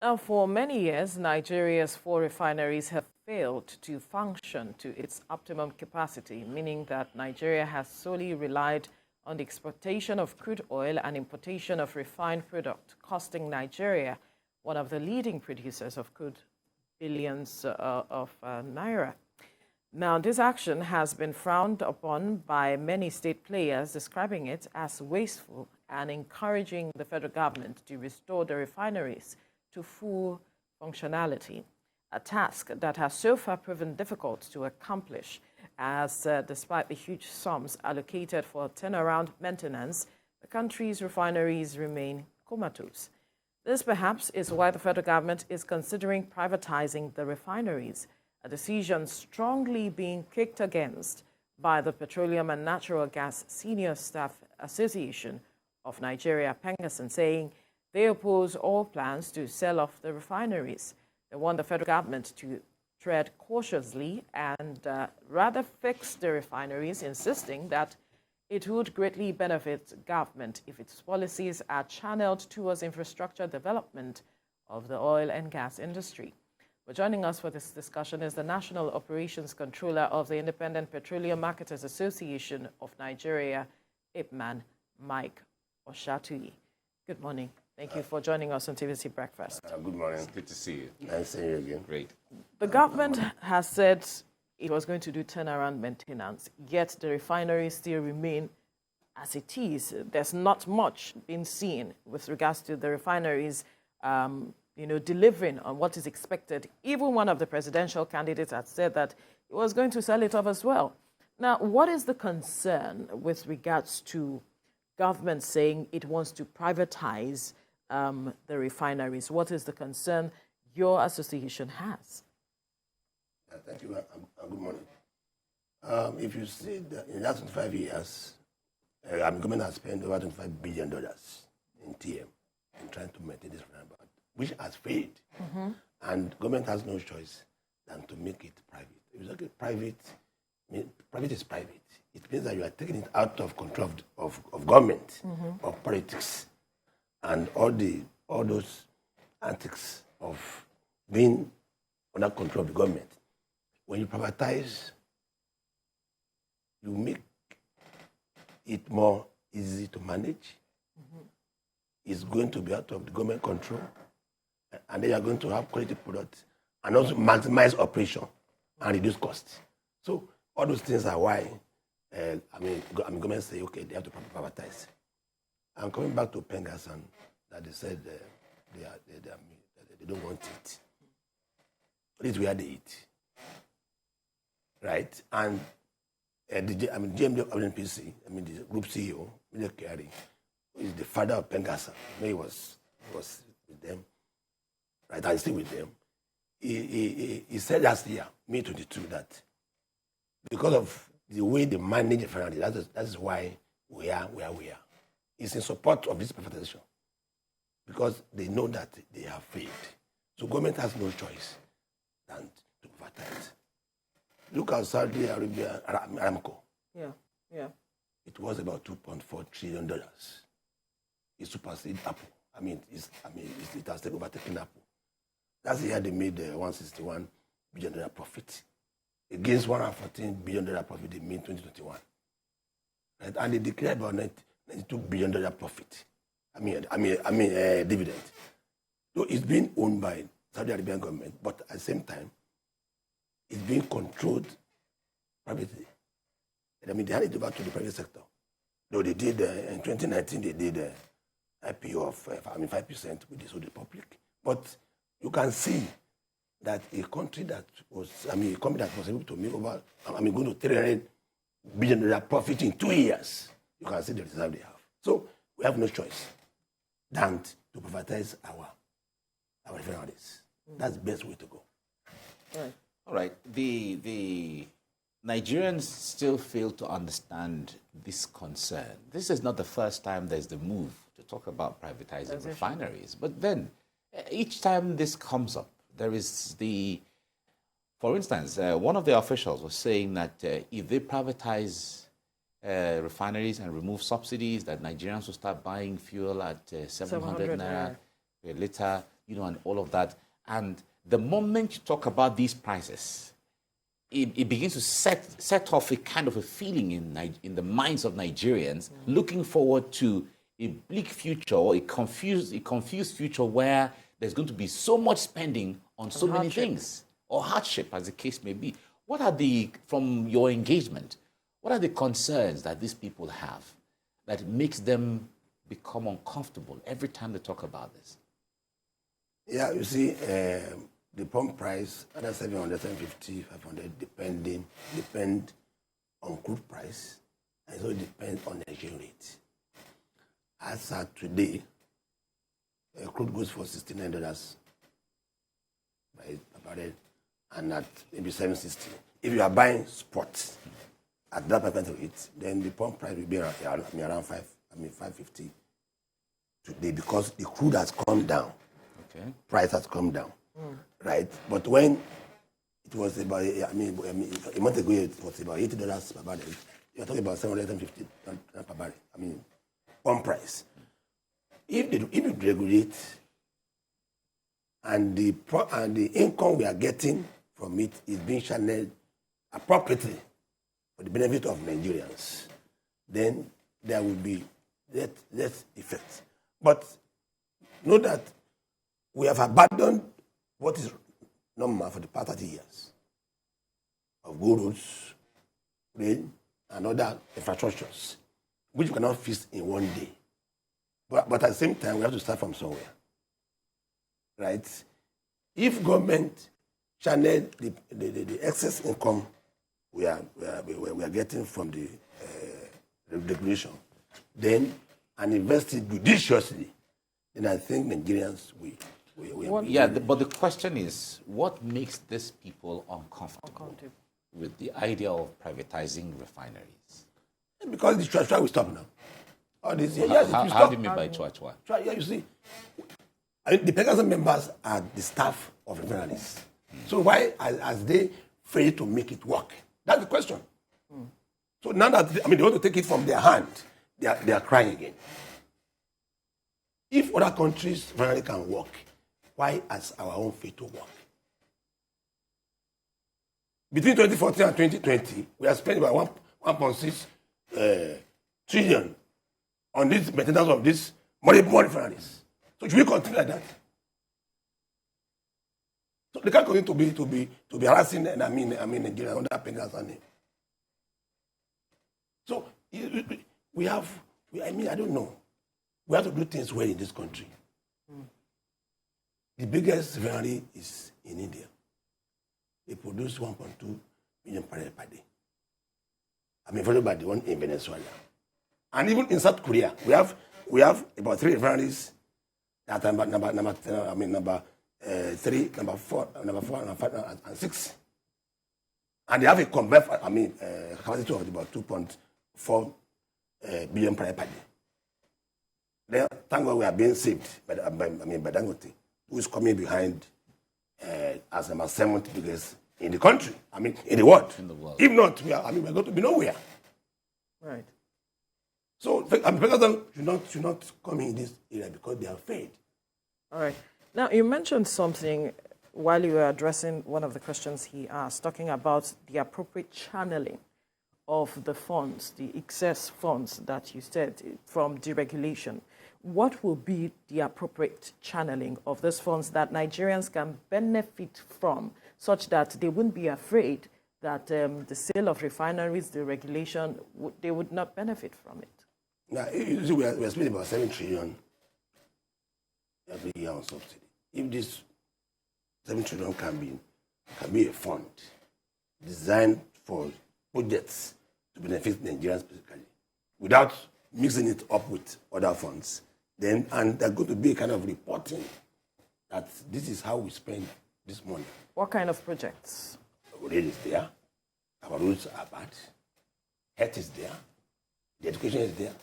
Now, for many years, Nigeria's four refineries have failed to function to its optimum capacity, meaning that Nigeria has solely relied on the exportation of crude oil and importation of refined product, costing Nigeria, one of the leading producers of crude, billions of naira. Now, this action has been frowned upon by many state players, describing it as wasteful and encouraging the federal government to restore the refineries to full functionality, a task that has so far proven difficult to accomplish, as despite the huge sums allocated for turnaround maintenance, the country's refineries remain comatose. This perhaps is why the federal government is considering privatizing the refineries, a decision strongly being kicked against by the Petroleum and Natural Gas Senior Staff Association of Nigeria, Pengeassan, saying they oppose all plans to sell off the refineries. They want the federal government to tread cautiously and rather fix the refineries, insisting that it would greatly benefit government if its policies are channeled towards infrastructure development of the oil and gas industry. But joining us for this discussion is the National Operations Controller of the Independent Petroleum Marketers Association of Nigeria, IPMAN, Mike Oshatuyi. Good morning. Thank you for joining us on TVC Breakfast. Good morning. Good to see you. Nice to see you again. Great. The government has said it was going to do turnaround maintenance, yet the refineries still remain as it is. There's not much being seen with regards to the refineries, delivering on what is expected. Even one of the presidential candidates had said that he was going to sell it off as well. Now, what is the concern with regards to government saying it wants to privatize the refineries? What is the concern your association has? Thank you, and good morning. If you see that in the last 25 years, the government has spent over $25 billion in TM in trying to maintain this refinery, which has failed. And government has no choice than to make it private. If you look at private is private. It means that you are taking it out of control of government, of politics, and all those antics of being under control of the government. When you privatize, you make it more easy to manage. It's going to be out of the government control, and then you are going to have quality products and also maximize operation and reduce costs. So all those things are why government say, okay, they have to privatize. And coming back to Pengeassan, that they said they don't want it. This is where they eat, right? And GMD of NPC, the group CEO, Mr. Kyari, who is the father of Pengeassan. He was with them, right? I'm still with them. He said last year, May 22, that because of the way they manage the refinery, that is why we are where we are. It's in support of this privatization because they know that they have failed. So government has no choice than to privatize. Look at Saudi Arabia, Aramco. Yeah. It was about $2.4 trillion. It superseded Apple. It has overtaken Apple. Last year they made $161 billion profit against $114 billion profit they made in 2021. Right? And they declared about $92 billion profit. Dividend. So it's being owned by Saudi Arabian government, but at the same time, it's being controlled privately. They had it over to the private sector. Though they did, in 2019, they did IPO of 5% with the Saudi Republic. But you can see that a country that was, a company that was able to make over, going to $300 billion profit in 2 years, you can see the result they have. So we have no choice than to privatize our refineries. That's the best way to go. Right. All right. The Nigerians still fail to understand this concern. This is not the first time there's the move to talk about privatizing refineries. But then, each time this comes up, there is for instance, one of the officials was saying that if they privatize refineries and remove subsidies, that Nigerians will start buying fuel at 700 naira per liter. and all of that. And the moment you talk about these prices, it begins to set off a kind of a feeling in the minds of Nigerians looking forward to a bleak future or a confused future where there's going to be so much spending on so many things, or hardship, as the case may be. What are from your engagement, what are the concerns that these people have that makes them become uncomfortable every time they talk about this? Yeah, you see, the pump price, either 700, 750, 500, depend on crude price, and so it depends on the exchange rate. As at today, crude goes for $69 by barrel, and at maybe 760. If you are buying spot at that percent of it, then the pump price will be around 550 today, because the crude has come down. Okay. Price has come down, right? But when it was about, a month ago, it was about $80 per barrel. You're talking about 750 per barrel. Pump price. If you regulate, and the income we are getting from it is being channeled appropriately for the benefit of Nigerians, then there will be less effect. But know that we have abandoned what is normal for the past 30 years of good roads, rail, and other infrastructures, which we cannot fix in one day. But at the same time, we have to start from somewhere, right? If government channel the excess income we are getting from the regulation, then and invest it judiciously, then I think Nigerians will. But the question is, what makes these people uncomfortable with the idea of privatizing refineries? Because the chua will stop now. How do you mean by chua? Yeah, you see, the Pengeassan members are the staff of refineries. So why as they fail to make it work? That's the question. So now that they want to take it from their hand, they are crying again. If other countries refinery can work, why has our own fail to work? Between 2014 and 2020, we have spent about 1.6 trillion on this maintenance of this more refineries. So should we continue like that? So they can't continue to be harassing Nigeria under Pengeassan. So I don't know. We have to do things well in this country. The biggest refinery is in India. They produce 1.2 million barrels per day. Followed by the one in Venezuela. And even in South Korea, we have about 3 refineries that are number 3, number 4, number 5, and 6. And they have a combined capacity of about 2.4 billion barrels per day. Then, thank God we are being saved by Dangote, who is coming behind as number 7th biggest in the country. In the world. If not, we're going to be nowhere. Right. So, Pengeassan should not come in this area because they are afraid. All right. Now, you mentioned something while you were addressing one of the questions he asked, talking about the appropriate channeling of the funds, the excess funds that you said from deregulation. What will be the appropriate channeling of those funds that Nigerians can benefit from, such that they wouldn't be afraid that the sale of refineries, the regulation, they would not benefit from it? Now, usually we are spending about 7 trillion every year on subsidy. If this 7 trillion can be a fund designed for projects to benefit Nigerians specifically, without mixing it up with other funds, then and there's going to be a kind of reporting that this is how we spend this money. What kind of projects? Rail is there. Our roads are bad. Health is there. The education is there.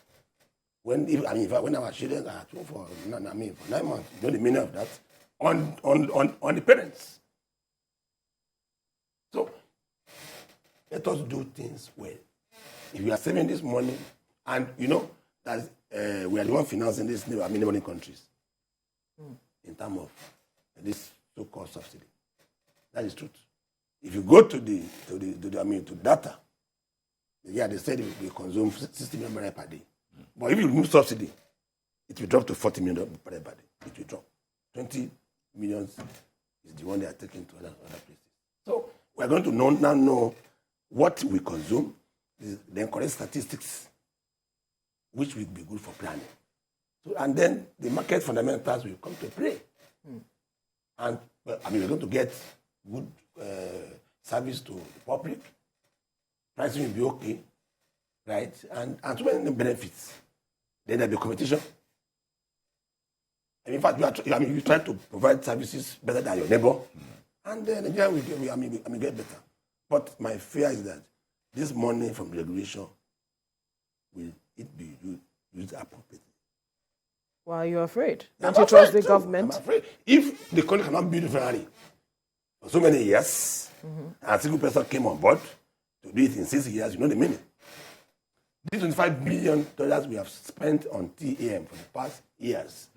When our children are at home for 9 months, you know the meaning of that on the parents. So let us do things well. If we are saving this money, and you know that we are the one financing this neighboring countries in terms of this so-called subsidy. That is truth. If you go to to data, yeah, they said we consume 60 million barrels per day. But if you remove subsidy, it will drop to 40 million barrels per day. It will drop. 20 million is the one they are taking to other places. So we're going to now know what we consume, then correct statistics, which will be good for planning. So, and then the market fundamentals will come to play. And we're going to get good service to the public. Pricing will be okay, right? And so many benefits. Then there'll be competition. And in fact, you try to provide services better than your neighbor, and then Nigeria will get better. But my fear is that this money from regulation will it be used appropriately. Why are you afraid? Don't you trust the government? I'm afraid. If the country cannot build a refinery for so many years, and a single person came on board to do it in 6 years, you know the meaning. These $25 billion we have spent on TAM for the past years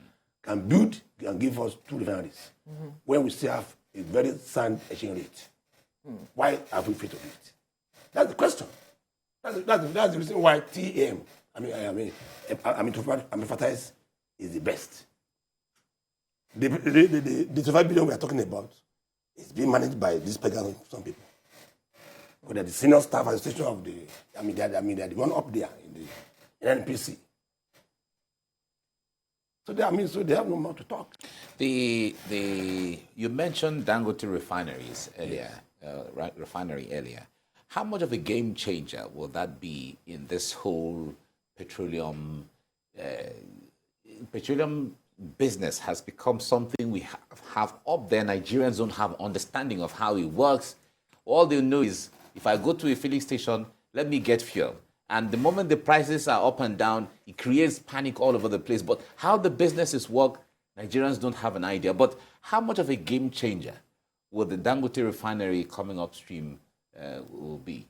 can give us 2 refineries when we still have a very sound exchange rate. Why have we failed to do it? That's the question. That's the reason why TAM, to privatize is the best. The $25 billion we are talking about is being managed by this Pengeassan, some people. But they're the senior staff association of they're the one up there in the NPC. So they have no more to talk. You mentioned Dangote refineries earlier, yes. Refinery earlier. How much of a game changer will that be in this whole petroleum business? Has become something we have up there. Nigerians don't have understanding of how it works. All they know is, if I go to a filling station, let me get fuel. And the moment the prices are up and down, it creates panic all over the place. But how the businesses work, Nigerians don't have an idea. But how much of a game changer will the Dangote refinery coming upstream will be?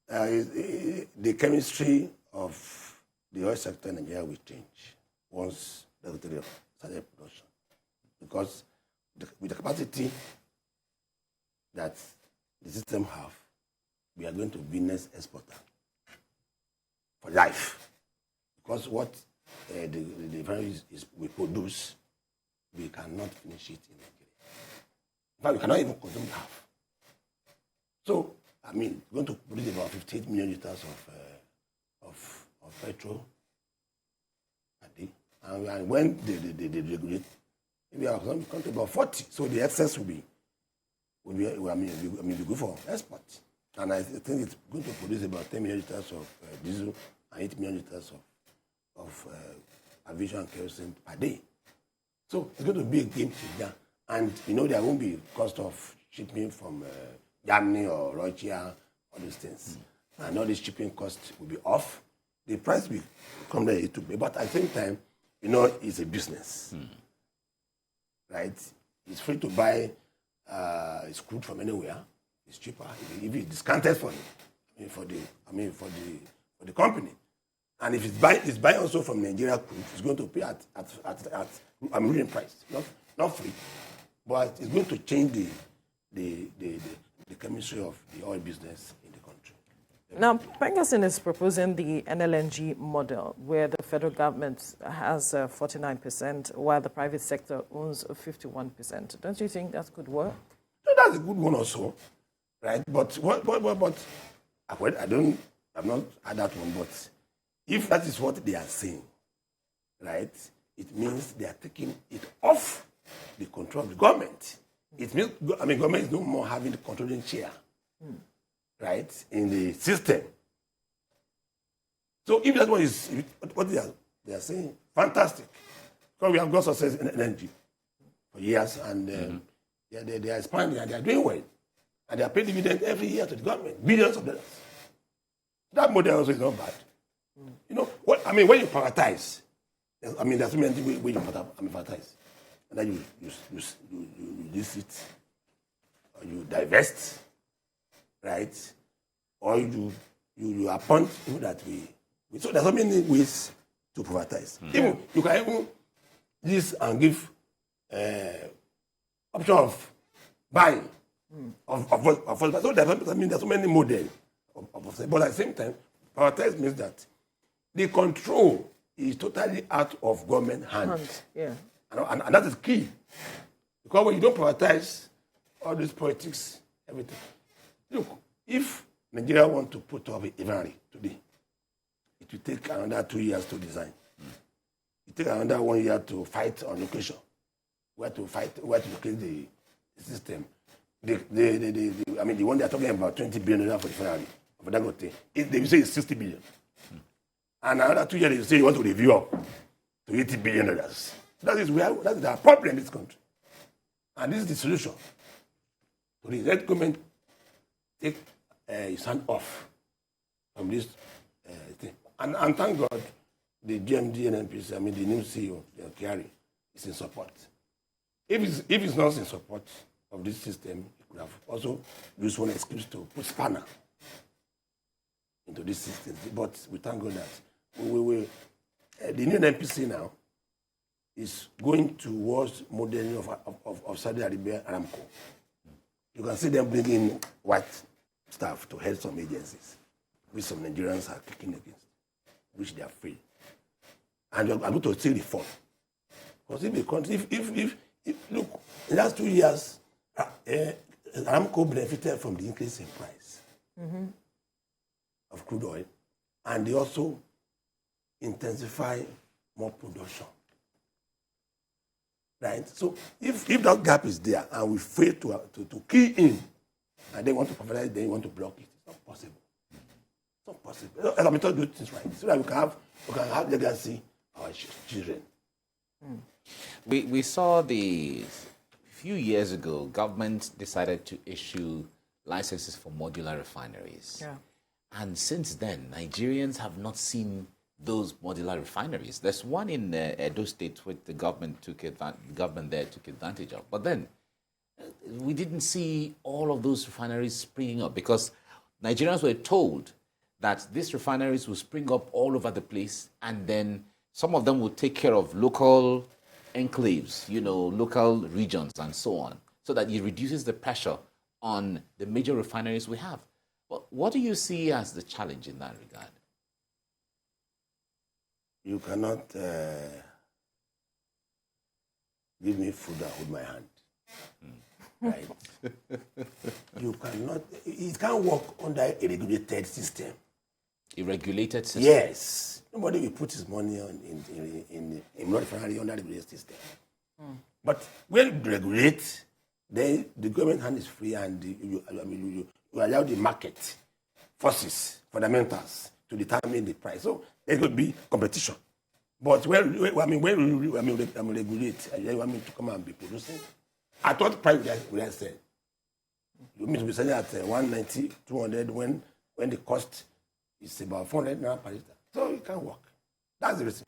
The chemistry of the oil sector in Nigeria will change once Dangote started production. Because with the capacity that the system have, we are going to be next exporter for life. Because what the refineries we produce, we cannot finish it in Nigeria. In fact, we cannot even consume half. So, we're going to produce about 58 million liters of petrol a day. And when they regulate, maybe our consumption comes to about 40. So the excess will be good for export. And I think it's going to produce about 10 million liters of diesel and 8 million liters of aviation and kerosene per day. So it's going to be a game changer. And there won't be cost of shipping from Germany or Russia, all these things. And all these shipping costs will be off. The price will come there to be. But at the same time, it's a business. Right? It's free to buy it's crude from anywhere. It's cheaper if it's discounted for the company. And if it's buying also from Nigeria crude, it's going to pay at reading price, not free, but it's going to change the chemistry of the oil business in the country. Now, Pengeassan is proposing the NLNG model, where the federal government has 49%, while the private sector owns 51%. Don't you think that could work? No, that's a good one also, right? But I've not had that one. But if that is what they are saying, right, it means they are taking it off the control of the government. It means government is no more having the controlling chair, right, in the system. So if that's what they are saying, fantastic, because we have got success in energy for years, and they are expanding and they are doing well, and they are paying dividends every year to the government, billions of dollars. That model also is not bad. When you privatize, there's so many ways you privatize. And then you list it, or you divest, right? Or you appoint people that we. So there's so many ways to privatize. Even you can even list and give option of buying of so there's so many models but at the same time, privatize means that the control is totally out of government hands. Yeah. And that is key. Because when you don't privatize all these politics, everything. Look, if Nigeria want to put up a refinery today, it will take another 2 years to design. It will take another 1 year to fight on location, where to locate the system. The one they are talking about, $20 billion for refinery, for Dangote, they will say it's $60 billion. And another 2 years, they will say you want to review up to $80 billion. So that is the problem in this country. And this is the solution. So the red government take his hand off from this thing. And thank God, the GMD and NPC, the new CEO, Kyari, is in support. If it's not in support of this system, he could have also used one excuse to put spanner into this system. But we thank God that the new NPC now is going towards modeling of Saudi Arabia Aramco. You can see them bringing white staff to head some agencies, which some Nigerians are kicking against, which they are free. And I'm going to see reform. Because if look, in the last 2 years, Aramco benefited from the increase in price of crude oil, and they also intensify more production. Right? So if that gap is there and we fail to key in and they want to privatize, then you want to block it, it's not possible. It's not possible. As I'm trying to do things right, so that we can have legacy our children. We saw a few years ago, government decided to issue licenses for modular refineries. Yeah. And since then, Nigerians have not seen those modular refineries. There's one in Edo State which the government there took advantage of. But then we didn't see all of those refineries springing up because Nigerians were told that these refineries will spring up all over the place, and then some of them will take care of local enclaves, local regions and so on, so that it reduces the pressure on the major refineries we have. But what do you see as the challenge in that regard? You cannot give me food and hold my hand. Right? You cannot, it can't work under a regulated system. A regulated system? Yes. Nobody will put his money in refinery under a regulated system. But when you regulate, then the government hand is free and you allow the market forces, fundamentals, to determine the price. So there will be competition. But when we regulate, and you want me to come and be producing, at what price would I sell? You mean to be selling at 190, 200 when the cost is about 400 naira per liter. So it can't work. That's the reason.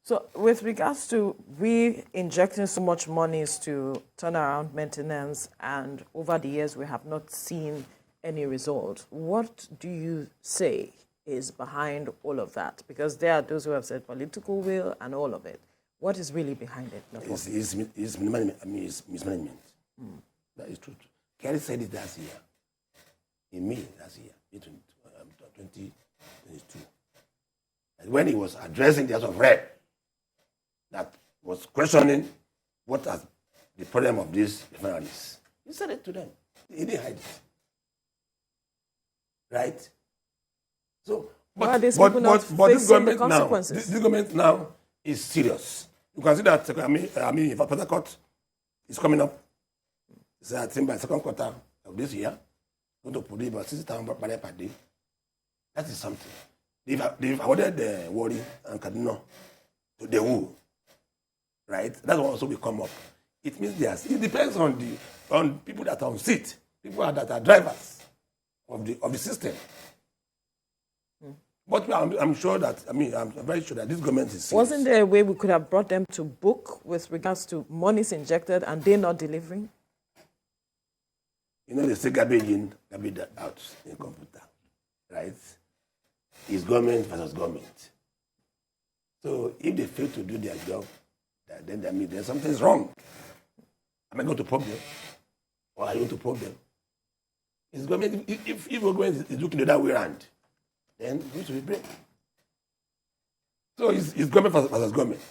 So with regards to we injecting so much monies to turn around maintenance, and over the years we have not seen any result, what do you say is behind all of that? Because there are those who have said political will and all of it. What is really behind it? It's mismanagement. That is true. Kerry said it last year. In May last year, 2022. And when he was addressing the House of Rep, that was questioning what are the problem of these refineries. He said it to them. He didn't hide it. Right? So, but this government now is serious. You can see that, if Port Harcourt is coming up, it's I think by second quarter of this year, going to produce about 60,000 barrels per day. That is something. They've awarded the Warri and Kaduna to the WHO. Right? That will also will come up. It means it depends on people that are on seat, people that are drivers of the system. But I'm sure that, I'm very sure that this government is serious. Wasn't there a way we could have brought them to book with regards to monies injected and they're not delivering? They say garbage in, garbage out in computer, right? It's government versus government. So if they fail to do their job, then that means there's something's wrong. Am I going to probe them? Or are you going to probe them? It's government, if government is looking the other way around, then it needs to be blamed. So it's government versus government.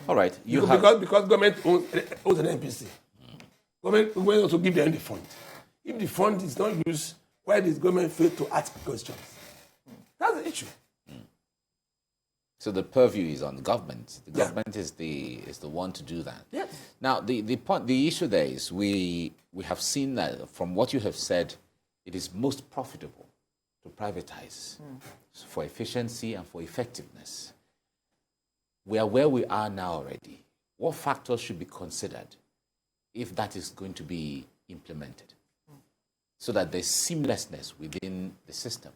All right. Because government owns an NPC. Government also give them the fund. If the fund is not used, why does government fail to ask questions? That's the issue. So the purview is on the government. The government is the one to do that. Yes. Now the issue there is we have seen that from what you have said, it is most profitable to privatize for efficiency and for effectiveness. We are where we are now already. What factors should be considered if that is going to be implemented so that there's seamlessness within the system?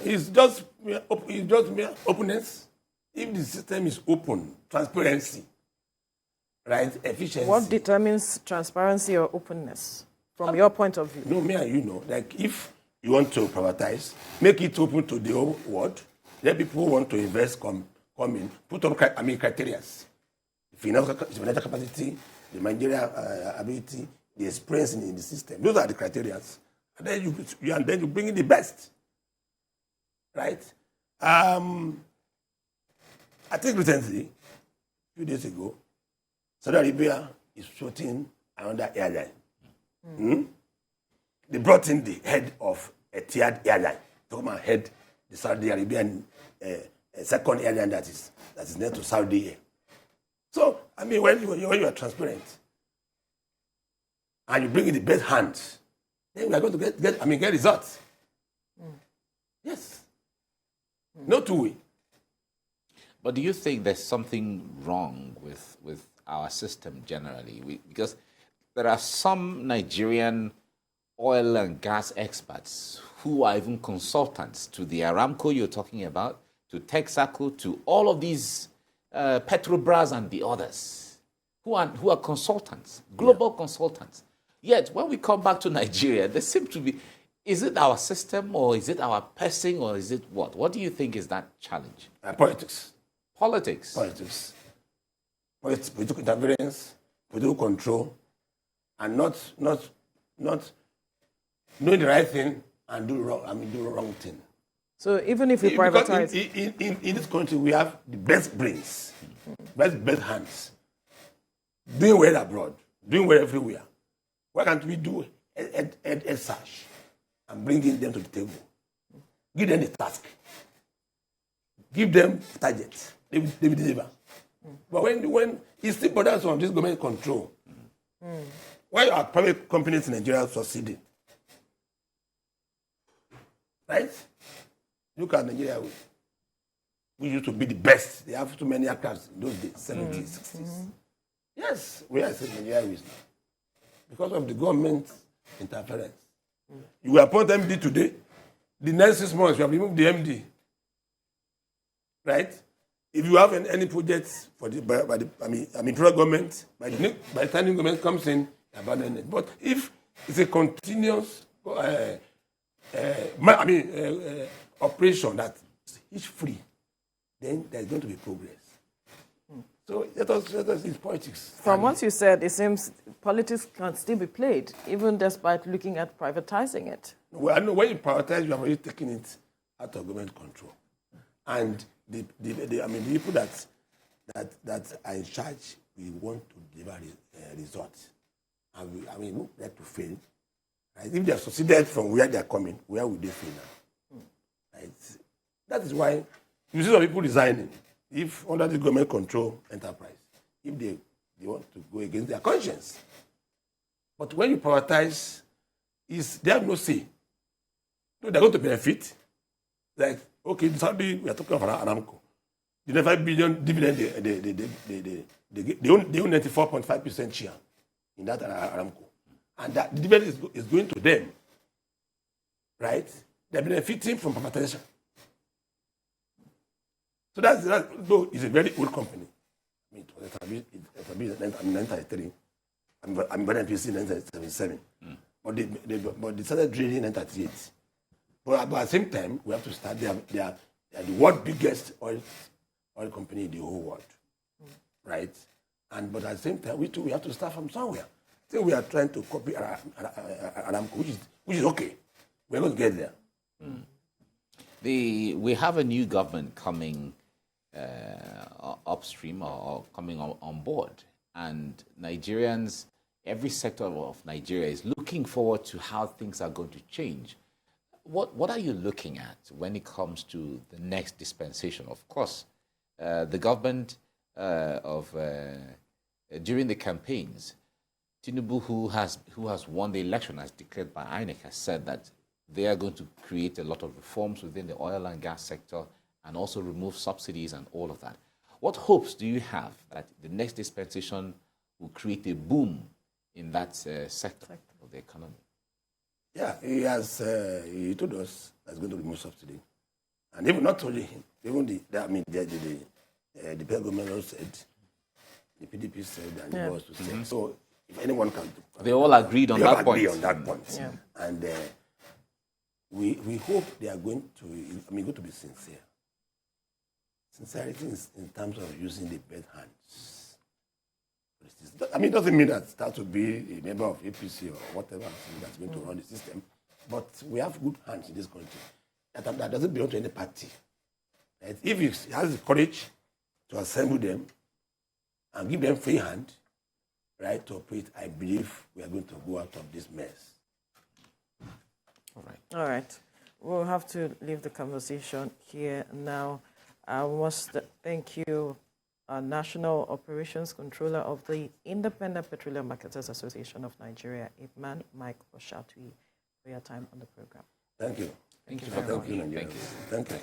It's just mere openness. If the system is open, transparency, right, efficiency. What determines transparency or openness from your point of view? No, me and you know, like if you want to privatize, make it open to the whole world. Let people who want to invest come in, put on criteria. Financial capacity, the managerial ability, the experience in the system. Those are the criteria. And then you bring in the best. Right? I think recently, a few days ago, Saudi Arabia is floating another airline. They brought in the head of a tiered airline to come and head the Saudi Arabian second airline that is next to Saudi Air. So, I mean, when you are transparent and you bring in the best hands, then we are going to get results. Yes. No two-way. But do you think there's something wrong with our system generally? Because there are some Nigerian oil and gas experts who are even consultants to the Aramco you're talking about, to Texaco, to all of these Petrobras and the others, who are consultants, global consultants. Yet, when we come back to Nigeria, there seems to be, is it our system or is it our person or is it what? What do you think is that challenge? Politics. Politics. Political interference, political control, and not knowing the right thing and do the wrong thing. So even if we privatize, in this country we have the best brains, best hands, doing well abroad, doing well everywhere. Why can't we do a search and bringing them to the table? Give them the task. Give them targets. They will deliver. But when it's still borders on this government control, why are private companies in Nigeria succeeding? Right? Look at Nigeria. We used to be the best. They have too many actors in those days, 70s, 60s. Yes, where I said Nigeria is now. Because of the government interference. You will appoint MD today. The next 6 months, you have removed the MD. Right? If you have any projects for federal government, by the time the government comes in, abandon it. But if it's a continuous operation that is free, then there's going to be progress. So let us use politics. From what you said, it seems politics can still be played, even despite looking at privatizing it. Well, I know when you privatize, you have already taken it out of government control. And the people that are in charge, we want to deliver results. And we would like to fail. Right? If they have succeeded from where they are coming, where will they fail now? Right? That is why you see some people resigning. If under the government control enterprise, if they want to go against their conscience. But when you privatize, they have no say. No, they're going to benefit. Like, okay, Saudi, we are talking about Aramco. The 95 billion dividend, they own 94.5% share in that Aramco. And that the dividend is going to them. Right? They're benefiting from privatization. So though it's a very old company. I mean, it was established in 1993. I'm very NPC in 1977. But they started drilling in 1938. But at the same time, we have to start. They are the world's biggest oil company in the whole world. right? But at the same time, we have to start from somewhere. So we are trying to copy Aramco, which is okay. We're going to get there. We have a new government coming upstream or coming on board, and Nigerians, every sector of Nigeria is looking forward to how things are going to change. What are you looking at when it comes to the next dispensation? Of course, the government during the campaigns, Tinubu, who has won the election as declared by INEC, has said that they are going to create a lot of reforms within the oil and gas sector and also remove subsidies and all of that. What hopes do you have that the next dispensation will create a boom in that sector of the economy? Yeah, he told us that's going to remove subsidy. And even not only him, even the government also said, the PDP said, and he was to say. So if anyone can do, they all agreed on that point. Yeah. And we hope they are going to be sincere. Sincerity in terms of using the best hands. It doesn't mean that that will be a member of APC or whatever that's going to run the system. But we have good hands in this country. That doesn't belong to any party. Right? If he has the courage to assemble them and give them free hand, right, to operate, I believe we are going to go out of this mess. All right. We'll have to leave the conversation here now. I must thank you, National Operations Controller of the Independent Petroleum Marketers Association of Nigeria, IPMAN, Mike Oshatui, for your time on the program. Thank you. Thank you for coming. Thank you.